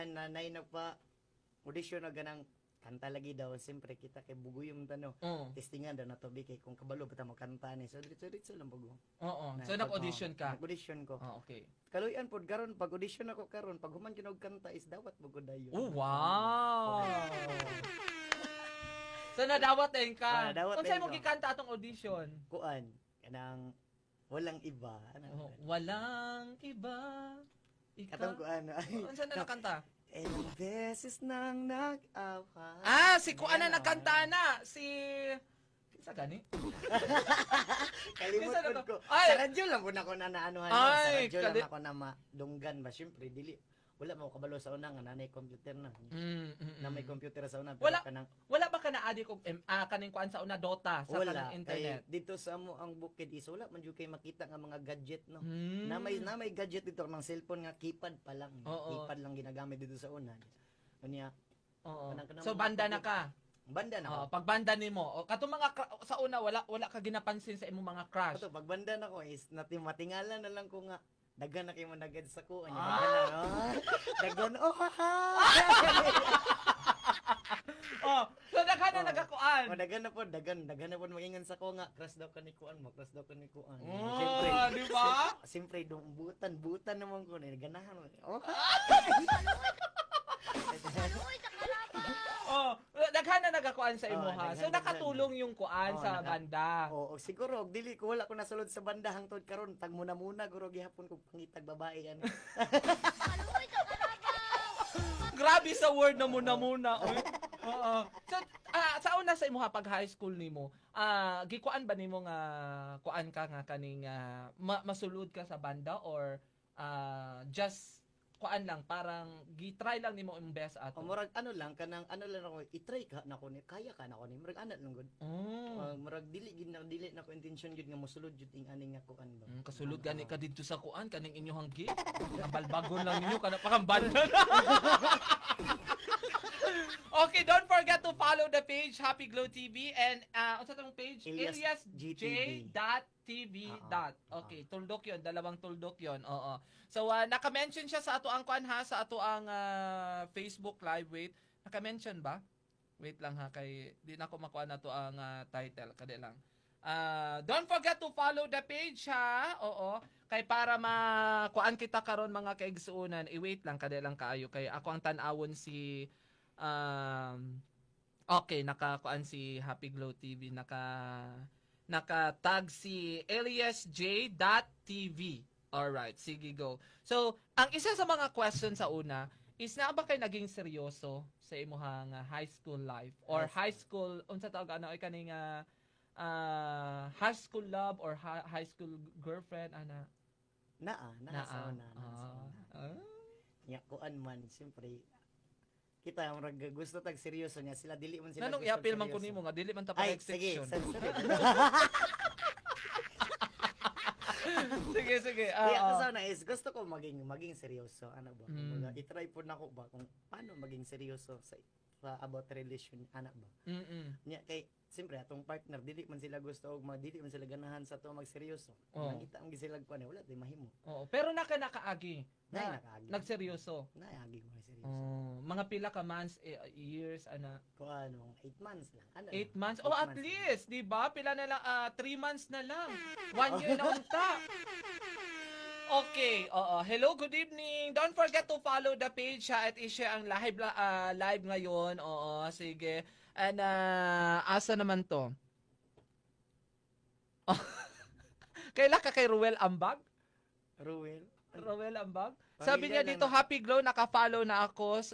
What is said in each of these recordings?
kuan nanay nagpa audition na ganang kanta lagi daw siyempre kita kay buguyom tano testingan daw na to kay kung kabalo bata magkanta ni so diretso lang bago Oo. So nag-audition ka. nag-audition ko Okay. kaluyan pod karon pag audition ako karon pag human kinog kanta is dawat mo gud dayon Oh, wow. So nadawat din ka. Nadawat Kung saan din mo ko. gikanta atong audition? kuan kanang walang iba Walang iba. katong kuan Kung saan na nakanta? ilang beses nang nag-awa Si Kuan na nagkanta na. Si... Sa gani? kalimot Minsan pod ko Ay! sa radyo lang po na ko na naanuhan sa Ay, radyo lang ako na madunggan ba syempre dili wala mo kabalo sa una nga nanay computer na na may computer sa una pero Wala. kanang Wala ba ka na-adik og kaning Kuan sa una Dota sa wala kanang internet? kay dito sa mo ang bukid is wala man jud kay makita nga mga gadget no Mm. na may gadget dito ng cellphone nga keypad pa lang Oo. keypad lang ginagamit dito sa una unya Oo. kanang So banda na ka. banda na ako Pag banda nimo, katong mga sa una wala ka ginapansin sa imong mga crush. Ato, pag banda na ko is matingala na lang ko nga dagan na kayo managad sa ko anya dagan oh ha So daghan na nagakuan. dagan na po magingan sa ko nga crush daw kanikuan mo crush daw kanikuan Di ba? siyempre dong butan naman ko na ganahan oh Daghan na nagakuan sa imo ha. daghan, So nakatulong yung kuan sa banda. Oo, siguro dili ko wala ko nasulod sa banda hangtod karon tag muna guro gihapon ko pangitag babae ani. Grabe sa word na muna. Oo. So sa una sa imo ha pag high school nimo, gikuan ba nimo nga kuan ka nga kaning masulod ka sa banda or just kuan lang parang gi-try lang nimo imong best ato. Murag ano lang ako i-try ka na ko ni kaya ka na ko ni murag ana lang gud. Murag dili na ko intention gud nga mosulod jud ing ani nga kuan ba. Kasulod gani ka didto sa kuan kaning inyong gi. Ang balbagon lang ninyo kana pakambanda. Okay, don't forget to follow the page Happy Glow TV and unsa tong page? AliasJ.tv. Okay, tuldok 'yon, dalawang tuldok 'yon. Oo. So naka-mention siya sa ato ang kuan ha, sa ato ang Facebook live. Wait, naka-mention ba? Wait lang ha kay di na ko makuha na to ang title kadi lang. Don't forget to follow the page ha. Oo. Kay para makuan kita karon mga kaigsuonan. I-wait lang kadi lang kaayo kay ako ang tan-awon si okay, nakakuan si Happy Glow TV, naka-tag si AliasJ.tv. Alright, sige go. So, ang isa sa mga question sa una is na ba kay naging seryoso sa imuhang high school life or high school unsa tawag ano ay kaning high school love or high school girlfriend ana? Sa una. Ya kuan man siyempre kita murag gusto tag seryoso niya sila dili man sila Nanong gusto i-appeal man seryoso. ko nimo nga dili man ta Ay, pa sige, section. Sige. Kaya na is gusto ko maging seryoso ano ba? I-try po nako ba kung paano maging seryoso sa about relation anak ba? Nya kay siyempre atong partner dili man sila gusto og dili man sila ganahan sa to magseryoso. Nakita ang gisilag ko wala tay mahimo. Oo, pero nakaagi. Nakaagi. Nagseryoso. Naagi ko seryoso. Mga pila ka months, years ana? Ko ano, 8 months lang. 8 months? Oh, at least, 'di ba? Pila na lang 3 months na lang. 1 year na unta. Okay, hello, good evening. Don't forget to follow the page at i-share ang live ngayon. Oo, sige. And asa naman to? Kaila ka kay Ruel Ambag? Ruel Ambag? Sabi niya dito, Happy Glow, naka-follow na ako.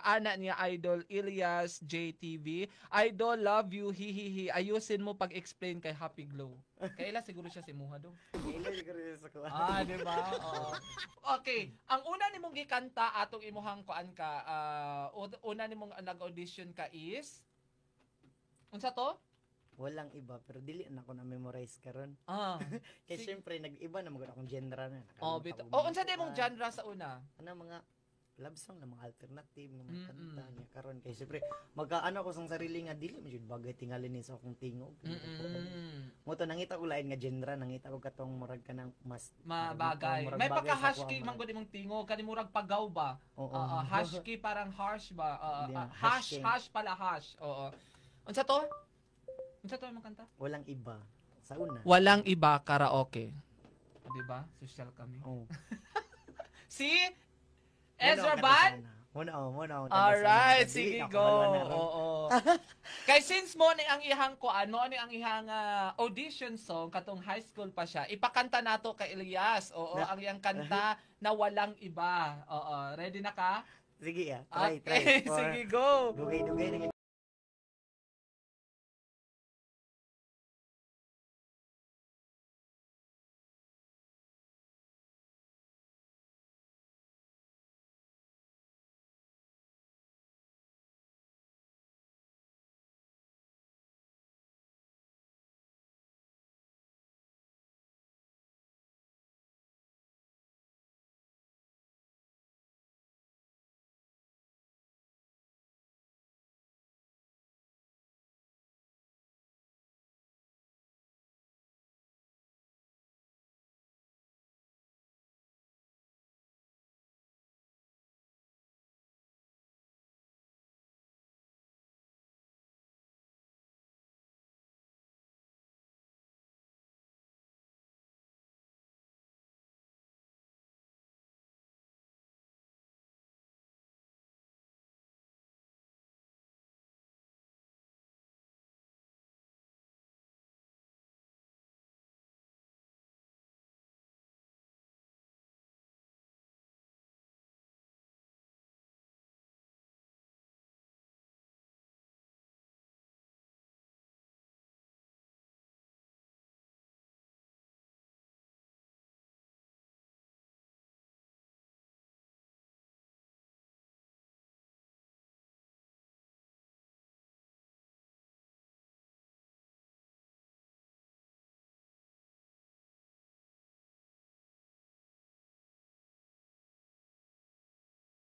Anak niya, Idol Elias JTV. Idol, love you, hihihi. Ayusin mo pag-explain kay Happy Glow. Kaila siguro siya si Muha do. Kaila siguro siya sa kuha. Di ba? Okay. Ang una nimong gikanta atong imuhang kuan ka, una nimong nag-audition ka is unsa to? Walang iba pero dili na ako na memorize karon. Kay syempre nag-iba na magud akong genre na. Bito. Unsa di mong genre sa una? Ano mga love song na mga alternative nga mga kanta niya karon kay siyempre magkaano ko sang sarili nga dili man jud bagay tingali ni sa akong tingog. Mo to nangita ko lain nga genre, nangita ko katong murag kanang mas mabagay. May pagka-husky man gud imong tingog kani murag pagaw ba? Husky parang harsh ba? Hash pala hash. Oo. Unsa to? Unsa to imong kanta? Walang iba. Sa una. Walang iba karaoke. Di ba? Social kami. Si Ezra Ban? Muna. Alright, sige go. Oo. Kay since mo ni ang ihang kuan, mo ni ang ihang audition song katong high school pa siya. Ipakanta nato kay Elias. Oo, ang iyang kanta na walang iba. Oo, ready na ka? Sige try. Sige go. Dugay.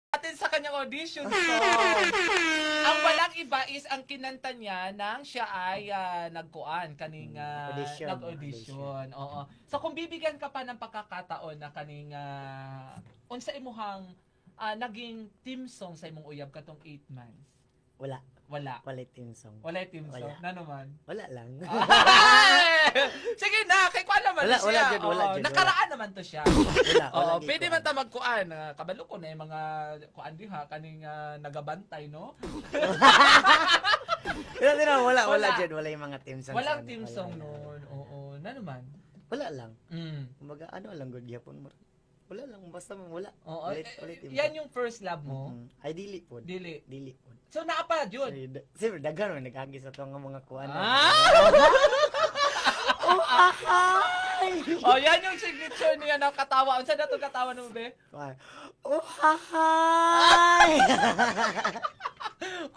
Atin sa kanyang audition song. Ang walang iba is ang kinanta niya nang siya ay nagkuan kaning nag-audition. Oo. So kung bibigyan ka pa ng pagkakataon na kaning unsa imuhang naging team song sa imong uyab katong 8 months. Wala team song. Wala team song. Na naman. Wala lang. Sige na, kay kuan naman siya. Wala. Nakaraan naman to siya. Wala. Pwede man ta magkuan. Kabalo ko na yung mga kuan diha kaning nagabantay, no? Wala jud, wala yung mga team song. Walang team song noon. Oo, na naman. Wala lang. Kumbaga lang gud gyapon mo. Wala lang, basta wala. Oo. Yan yung first love mo? Ay, dili po. Dili po. So, naapa yun? Siyempre, dagan mo, nag-agi sa itong mga kuwan. Yan yung signature niya na katawa. Saan na itong katawa mo, be?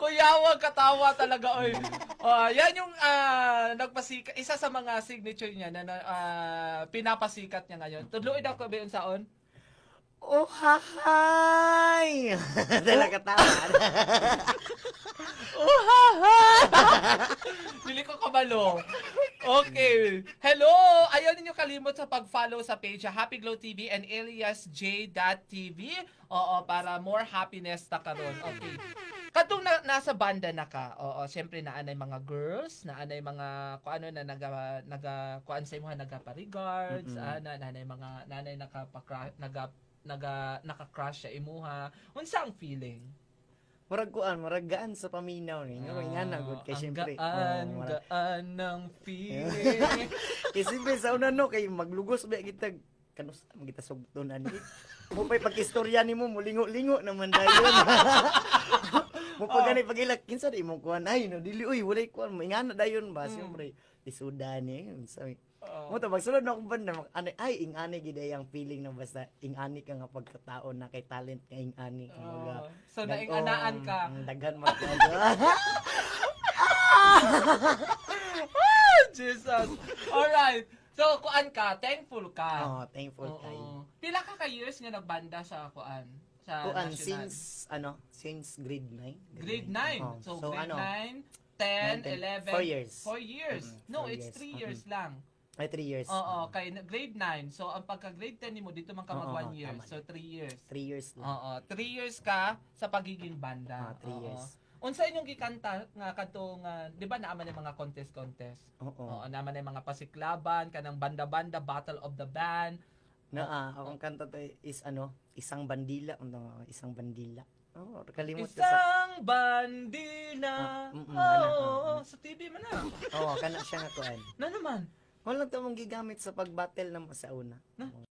Kuya, katawa talaga, oy. Yan yung nagpasikat, isa sa mga signature niya na pinapasikat niya ngayon. Tudloy daw ko ba yun saon? Dala katawa. Dili ko kabalo. Okay. Hello! Ayaw ninyo kalimot sa pag-follow sa page Happy Glow TV and AliasJ.tv. Oo, para more happiness ta karon. Okay. Katong nasa banda na ka, siyempre naanay mga girls, naanay mga kuano na kuan sa imong nagapa-regards, naanay mga nanay naka-crush sa imuha. Unsa ang feeling? Murag gaan sa paminaw ni. Nga gud kay siyempre. Gaan ng feeling. Kasi siyempre sa una kay maglugos ba kita kanus kita sugton ani. Mo pay pag-istorya nimo mulingo-lingo naman dayon. Mo pagani pagilak kinsa di mo kuan ay no dili uy walay kuan ingana dayon ba siyempre isuda ni sabi. Mo ta magsulod na akong banda ay ingani gid ang feeling na basta ingani ka nga pagkatao na kay talent nga ingani kumbaga. So nainganaan ka. Daghan man ka. Jesus. All right. So kuan ka, thankful ka. Thankful kayo. Pila ka years nga nagbanda sa kuan? sa Kuan national? since grade 9. Grade 9. Oh. So, grade 9, 10, 11. 4 years. 4 years. No, 4 it's years. 3 years lang. Ay, 3 years. Oo, kay grade 9. So, ang pagka-grade 10 mo, dito man ka mag 1 year. tama. So, 3 years. 3 years lang. Oo, 3 years ka sa pagiging banda. 3 years. Unsa inyong gikanta nga kadtong, di ba naaman yung mga contest? Oo. Oo, naman yung mga pasiklaban, kanang banda-banda, Battle of the Band. Akong kanta to is isang bandila. Isang bandila. Kalimot ko sa... Isang bandila. Sa TV man na. kana siya nga kuan. Na naman. Wala to mong gigamit sa pag-battle na sa una.